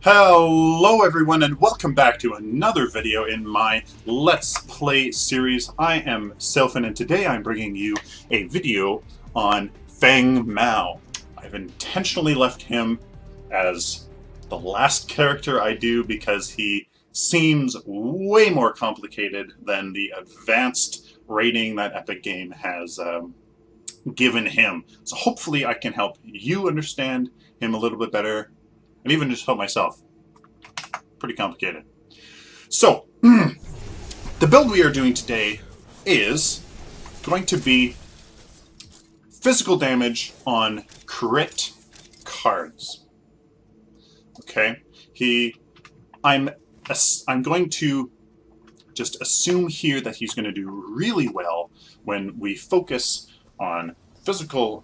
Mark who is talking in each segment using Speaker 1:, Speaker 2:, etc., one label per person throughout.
Speaker 1: Hello everyone and welcome back to another video in my Let's Play series. I am Sylphin and today I'm bringing you a video on Feng Mao. I've intentionally left him as the last character I do because he seems way more complicated than the advanced rating that Epic Game has given him. So hopefully I can help you understand him a little bit better. And even just help myself. Pretty complicated. So, the build we are doing today is going to be physical damage on crit cards. Okay? I'm going to just assume here that he's going to do really well when we focus on physical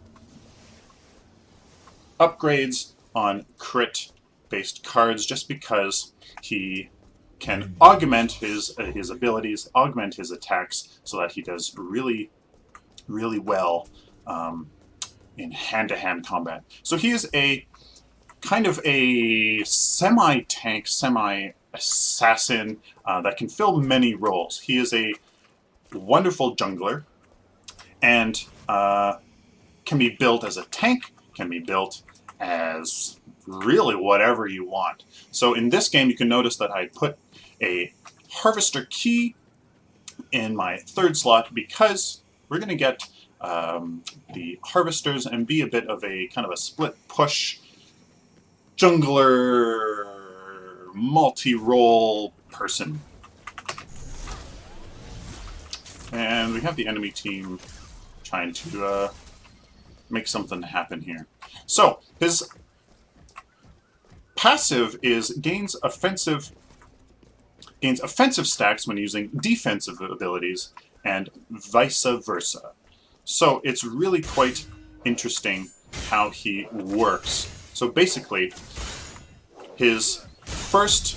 Speaker 1: upgrades on crit-based cards, just because he can augment his abilities, augment his attacks, so that he does really, really well in hand-to-hand combat. So he is a kind of a semi-tank, semi-assassin that can fill many roles. He is a wonderful jungler, and can be built as a tank, can be built as really whatever you want. So in this game you can notice that I put a harvester key in my third slot because we're going to get the harvesters and be a bit of a kind of a split push jungler multi-role person. And we have the enemy team trying to make something happen here. So his passive is gains offensive stacks when using defensive abilities, and vice versa. So it's really quite interesting how he works. So basically, his first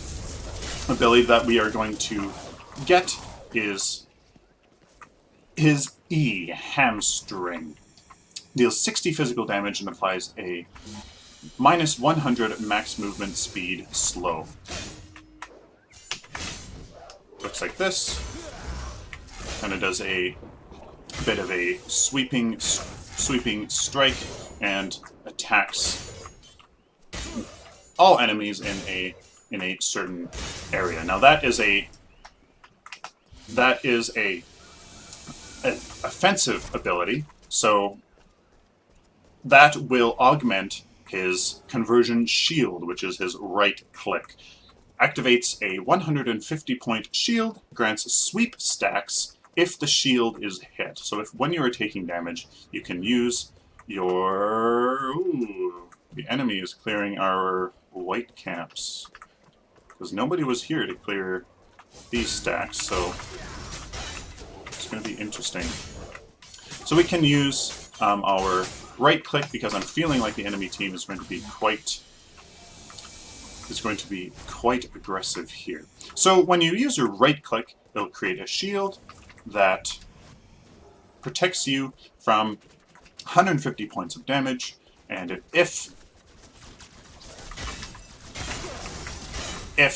Speaker 1: ability that we are going to get is his E, Hamstring. Deals 60 physical damage and applies a minus 100 max movement speed slow. Looks like this. And it does a bit of a sweeping strike and attacks all enemies in a certain area. Now that is a offensive ability, so that will augment his conversion shield, which is his right click. Activates a 150-point shield, grants sweep stacks if the shield is hit. So if when you are taking damage, you can use your... Ooh, the enemy is clearing our white camps. Because nobody was here to clear these stacks, so it's going to be interesting. So we can use our right click because I'm feeling like the enemy team is going to be quite aggressive here. So when you use your right click, it'll create a shield that protects you from 150 points of damage, and if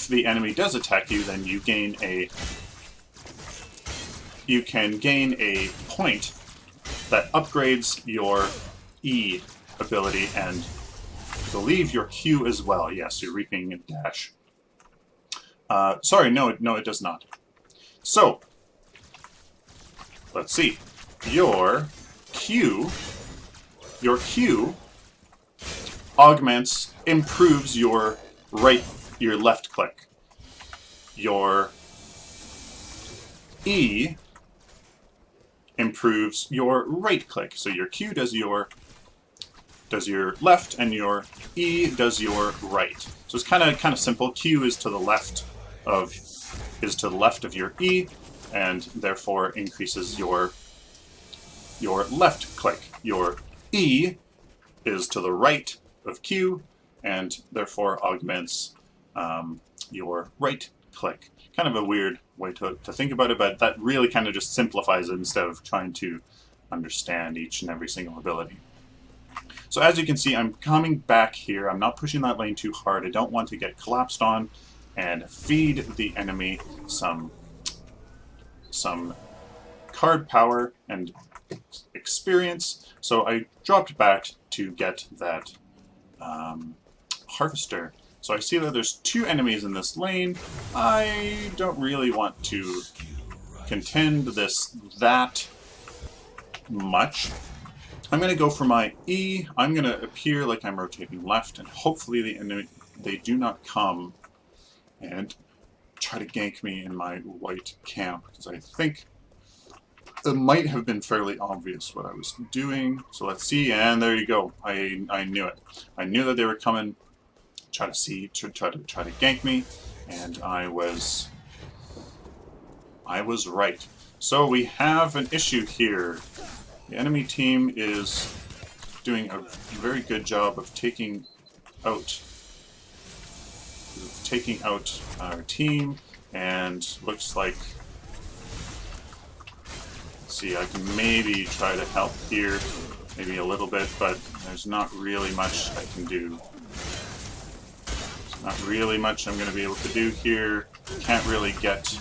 Speaker 1: the enemy does attack you, then you can gain a point that upgrades your E ability, and I believe your Q as well. Yes, your Reaping and Dash. Sorry, no, it does not. So, let's see. Your Q improves your left click. Your E improves your right click. So your Q does your left, and your E does your right. So it's kind of simple. Q is to the left of your E, and therefore increases your left click. Your E is to the right of Q, and therefore augments your right click. Kind of a weird way to think about it, but that really kind of just simplifies it instead of trying to understand each and every single ability. So as you can see, I'm coming back here. I'm not pushing that lane too hard. I don't want to get collapsed on and feed the enemy some card power and experience. So I dropped back to get that harvester. So I see that there's 2 enemies in this lane. I don't really want to contend that much. I'm going to go for my E. I'm going to appear like I'm rotating left, and hopefully the enemy, they do not come and try to gank me in my white camp, because I think it might have been fairly obvious what I was doing. So let's see, and there you go. I knew it. I knew that they were coming, try to gank me, and I was right. So we have an issue here. The enemy team is doing a very good job of taking out our team, and looks like, let's see, I can maybe try to help here, maybe a little bit, but there's not really much I can do. There's not really much I'm going to be able to do here. Can't really get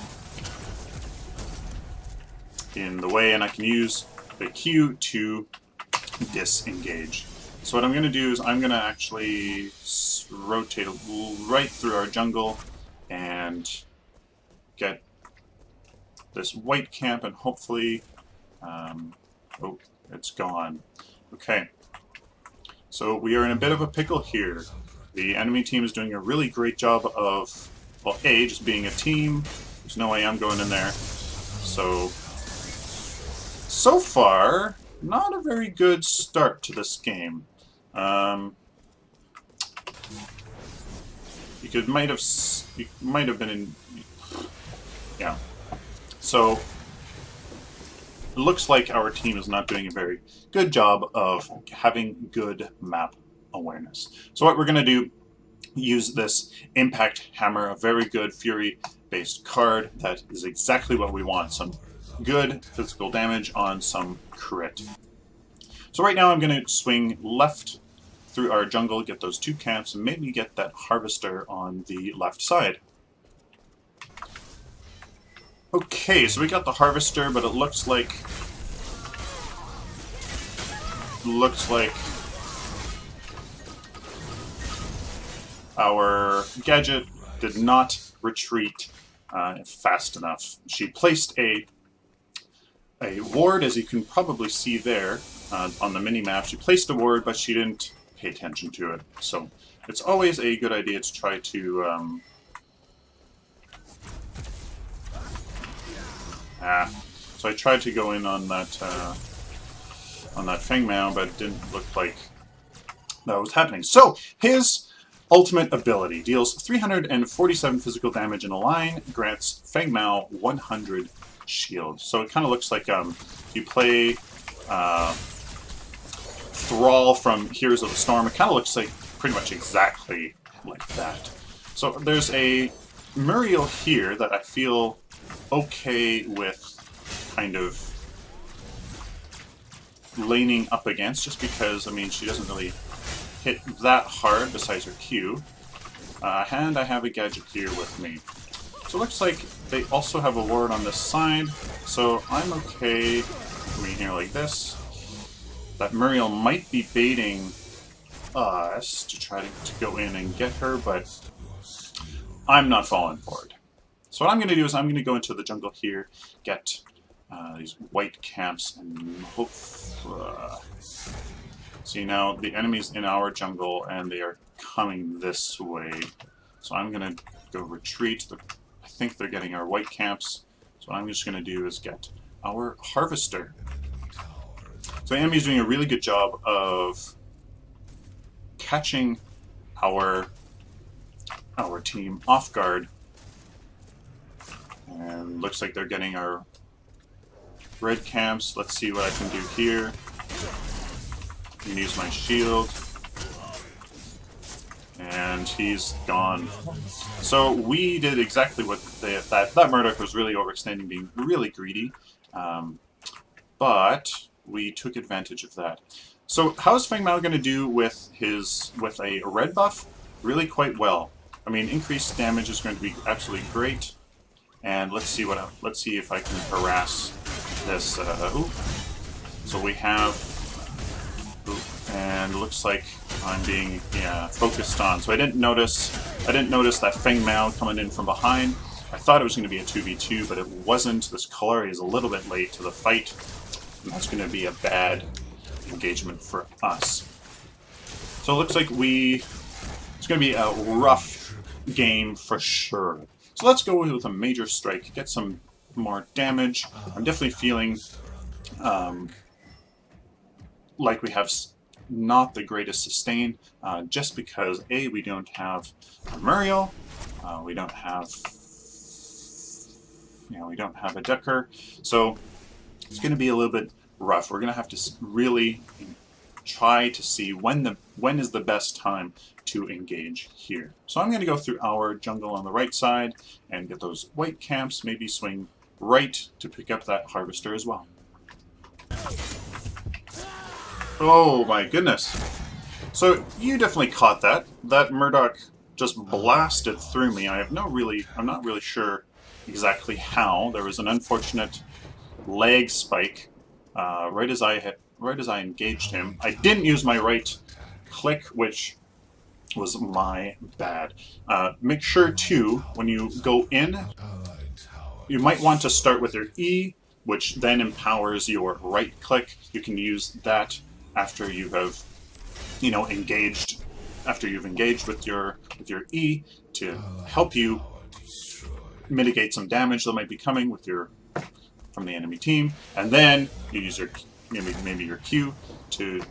Speaker 1: in the way, and I can use the Q to disengage. So what I'm going to do is I'm going to actually rotate right through our jungle and get this white camp, and hopefully oh, it's gone. Okay, so we are in a bit of a pickle here. The enemy team is doing a really great job of, well, A, just being a team. There's no way I'm going in there. So far, not a very good start to this game. You might have been in, yeah. So it looks like our team is not doing a very good job of having good map awareness. So what we're going to do, use this Impact Hammer, a very good Fury-based card that is exactly what we want. Some good physical damage on some crit. So right now I'm going to swing left through our jungle, get those 2 camps, and maybe get that harvester on the left side. Okay, so we got the harvester, but it looks like our gadget did not retreat fast enough. She placed a ward, as you can probably see there on the mini-map. She placed a ward, but she didn't pay attention to it. So it's always a good idea to try to... So I tried to go in on that Feng Mao, but it didn't look like that was happening. So his ultimate ability deals 347 physical damage in a line, grants Feng Mao 100 shield. So it kind of looks like you play Thrall from Heroes of the Storm. It kind of looks like pretty much exactly like that. So there's a Muriel here that I feel okay with kind of laning up against, just because, I mean, she doesn't really hit that hard besides her Q. And I have a gadget here with me. So it looks like they also have a ward on this side, so I'm okay coming here like this. That Muriel might be baiting us to try to go in and get her, but I'm not falling for it. So what I'm going to do is I'm going to go into the jungle here, get these white camps, and hope... See, now the enemy's in our jungle, and they are coming this way. So I'm going to go retreat. I think they're getting our white camps. So what I'm just going to do is get our harvester. So the enemy's doing a really good job of catching our team off guard. And looks like they're getting our red camps. Let's see what I can do here. I can use my shield. And he's gone. So we did exactly what that Murdoch was really overextending, being really greedy. But we took advantage of that. So how's Feng Mao going to do with a red buff? Really quite well. I mean, increased damage is going to be absolutely great. And let's see let's see if I can harass this. So we have, and it looks like I'm being focused on. So I didn't notice that Feng Mao coming in from behind. I thought it was going to be a 2v2, but it wasn't. This Kalari is a little bit late to the fight, and that's going to be a bad engagement for us. So it looks like it's going to be a rough game for sure. So let's go with a major strike, get some more damage. I'm definitely feeling like we have not the greatest sustain, just because A, we don't have a Muriel, we don't have a Decker, so it's going to be a little bit rough. We're going to have to really try to see when is the best time to engage here. So I'm going to go through our jungle on the right side and get those white camps, maybe swing right to pick up that harvester as well. Oh my goodness. So you definitely caught that. That Murdoch just blasted through me. I'm not really sure exactly how. There was an unfortunate lag spike right as I engaged him. I didn't use my right click, which was my bad. Make sure too, when you go in, you might want to start with your E, which then empowers your right click. You can use that after you have, engaged. After you've engaged with your E to help you mitigate some damage that might be coming from the enemy team, and then you use your maybe your Q to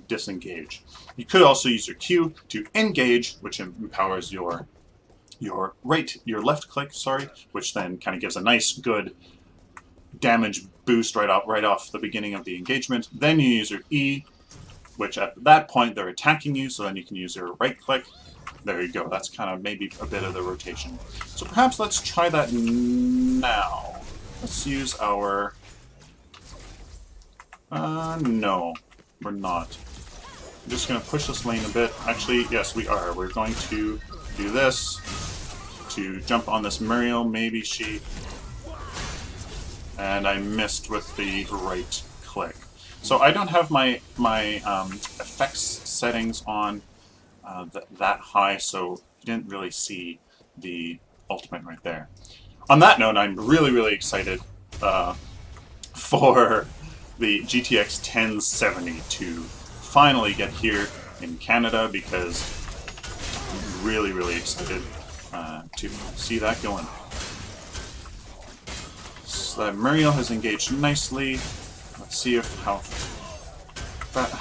Speaker 1: disengage. You could also use your Q to engage, which empowers your left click, which then kind of gives a nice good damage boost right off the beginning of the engagement. Then you use your E, which at that point they're attacking you, so then you can use your right click. There you go. That's kind of maybe a bit of the rotation. So perhaps let's try that now. Let's use our... no, we're not. I'm just going to push this lane a bit. Actually, yes, we are. We're going to do this to jump on this Muriel. Maybe she... And I missed with the right click. So I don't have my effects settings on that high, so you didn't really see the ultimate right there. On that note, I'm really excited for the GTX 1070 to finally get here in Canada, because I'm really excited to see that going. So that Muriel has engaged nicely. Let's see how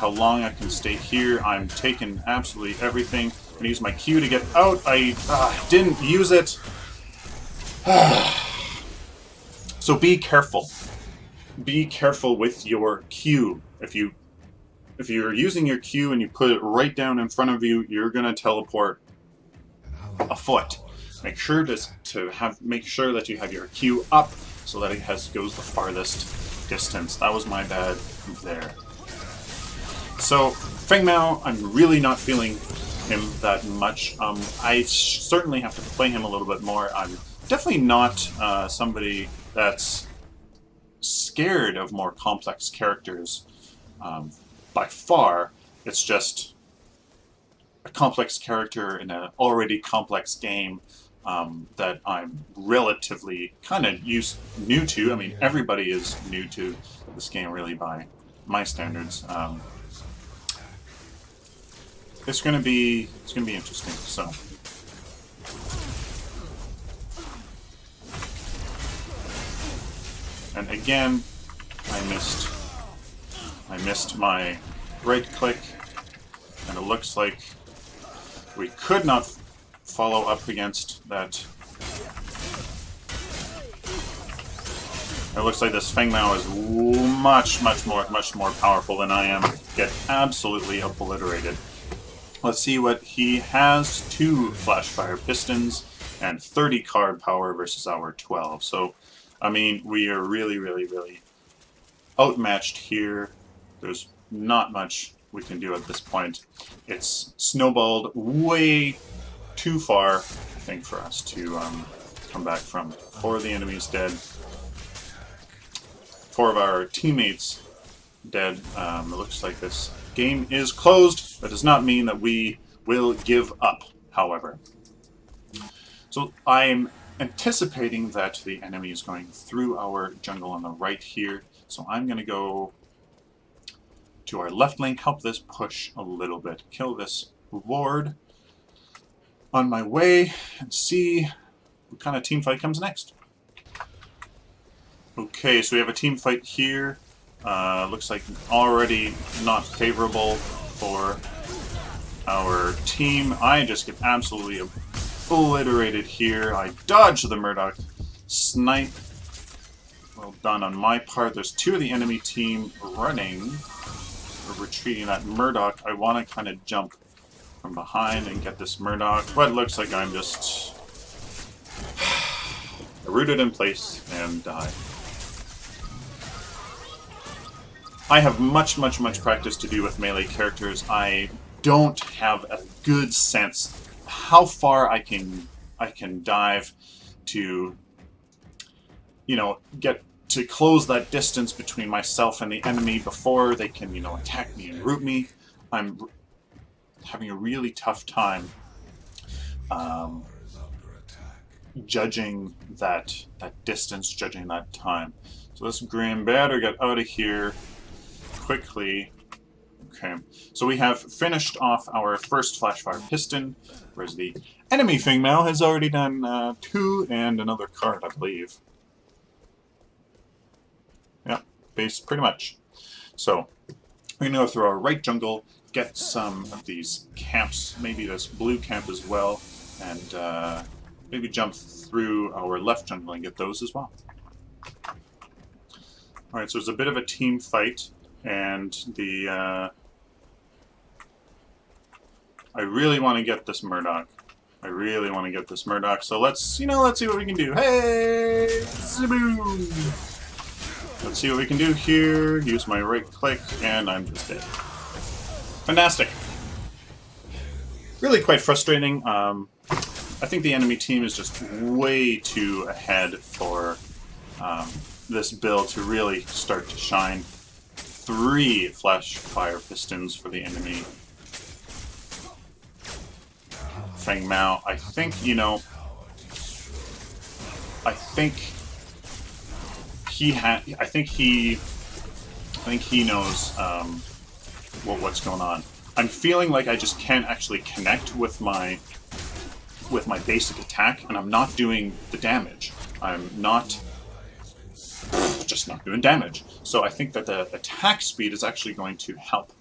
Speaker 1: long I can stay here. I'm taking absolutely everything. I'm going to use my Q to get out. I didn't use it. So be careful. Be careful with your Q. If you're using your Q and you put it right down in front of you, you're going to teleport a foot. Make sure make sure that you have your Q up so that it goes the farthest distance. That was my bad there. So Feng Mao, I'm really not feeling him that much. I certainly have to play him a little bit more. I'm definitely not somebody that's scared of more complex characters by far. It's just a complex character in an already complex game that I'm relatively kind of new to. I mean, everybody is new to this game, really, by my standards. It's gonna be interesting. So, and again, I missed my right click, and it looks like we could not follow up against that. It looks like this Feng Mao is much more powerful than I am. Get absolutely obliterated. Let's see what he has. 2 Flashfire Pistons and 30 card power versus our 12. So, I mean, we are really outmatched here. There's not much we can do at this point. It's snowballed way too far, I think, for us to come back from. 4 of the enemies dead. 4 of our teammates dead. It looks like this game is closed. That does not mean that we will give up, however. So I'm anticipating that the enemy is going through our jungle on the right here. So I'm going to go to our left lane, help this push a little bit, kill this ward on my way, and see what kind of team fight comes next. Okay, so we have a team fight here. Looks like already not favorable for our team. I just get absolutely obliterated here. I dodge the Murdoch snipe. Well done on my part. There's 2 of the enemy team running or retreating at Murdoch. I want to kind of jump from behind and get this Murdoch, but it looks like I'm just rooted in place and die. I have much practice to do with melee characters. I don't have a good sense how far I can dive to, you know, get to close that distance between myself and the enemy before they can, you know, attack me and root me. I'm having a really tough time judging that distance, judging that time. So this Grim better get out of here quickly. Okay, so we have finished off our first Flashfire Piston, whereas the enemy Feng Mao has already done 2 and another card, I believe. Yeah, base pretty much. So we're going to go through our right jungle, get some of these camps, maybe this blue camp as well, and maybe jump through our left jungle and get those as well. Alright, so there's a bit of a team fight, and the I really want to get this Murdoch. I really want to get this Murdoch, so let's see what we can do. Hey! Zaboom! Let's see what we can do here. Use my right click, and I'm just dead. Fantastic. Really quite frustrating. I think the enemy team is just way too ahead for this build to really start to shine. 3 flash fire pistons for the enemy Feng Mao. I think, you know, I think he knows what's going on. I'm feeling like I just can't actually connect with my basic attack, and I'm not doing the damage. I'm just not doing damage. So I think that the attack speed is actually going to help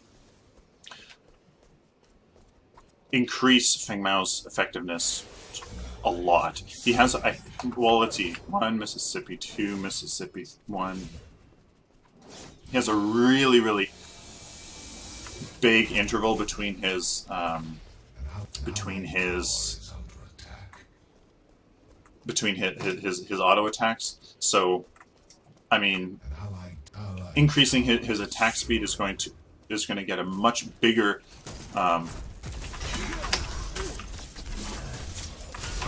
Speaker 1: increase Feng Mao's effectiveness a lot. He has, well, let's see, 1 Mississippi, 2 Mississippi, 1. He has a really big interval between his auto attacks. So, I mean, increasing his attack speed is going to get a much bigger, a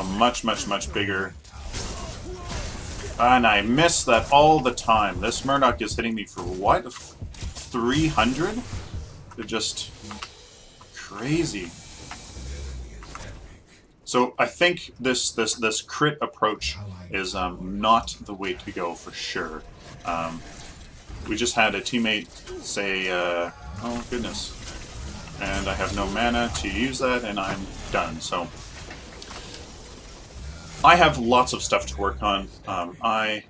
Speaker 1: much bigger. And I miss that all the time. This Murdoch is hitting me for what? 300? They're just crazy. So I think this crit approach is not the way to go for sure. We just had a teammate say, "Oh goodness," and I have no mana to use that, and I'm done. So I have lots of stuff to work on. I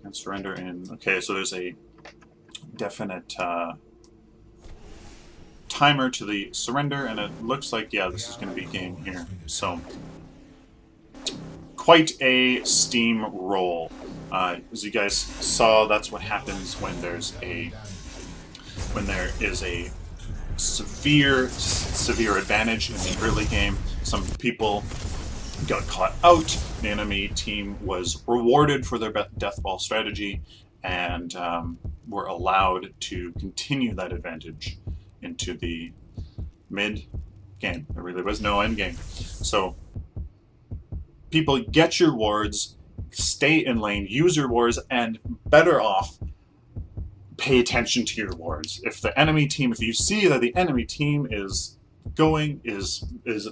Speaker 1: can surrender in. Okay, so there's a definite timer to the surrender, and it looks like, yeah, this is going to be game here. So quite a steam roll. As you guys saw, that's what happens when there is a severe advantage in the early game. Some people got caught out. The enemy team was rewarded for their death ball strategy, and were allowed to continue that advantage into the mid game. There really was no end game. So people, get your wards, stay in lane, use your wards, and better off, pay attention to your wards. If the enemy team, if you see that the enemy team is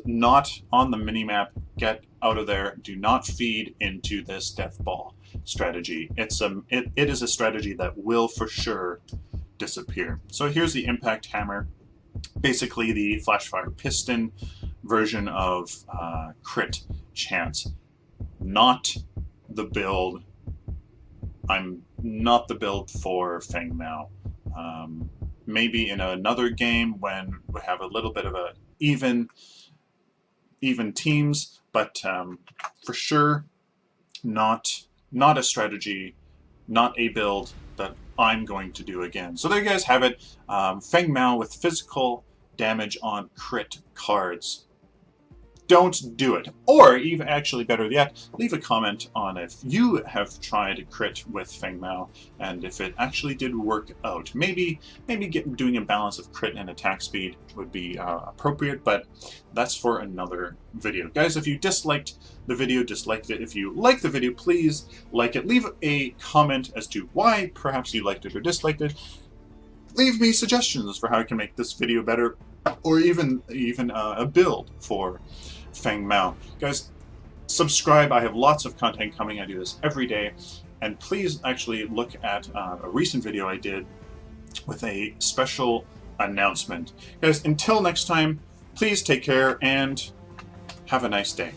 Speaker 1: not on the minimap, get out of there. Do not feed into this death ball strategy. It is a strategy that will for sure disappear. So here's the impact hammer, basically the flashfire piston version of crit chance. Not the build. I'm not the build for Feng Mao. Maybe in another game when we have a little bit of a even teams, but for sure not a strategy, not a build that I'm going to do again. So there you guys have it. Feng Mao with physical damage on crit cards. Don't do it. Or even actually better yet, leave a comment on if you have tried crit with Feng Mao and if it actually did work out. Maybe doing a balance of crit and attack speed would be appropriate, but that's for another video. Guys, if you disliked the video, disliked it. If you liked the video, please like it. Leave a comment as to why perhaps you liked it or disliked it. Leave me suggestions for how I can make this video better, or even a build for Feng Mao. Guys, subscribe. I have lots of content coming. I do this every day. And please actually look at a recent video I did with a special announcement. Guys, until next time, please take care and have a nice day.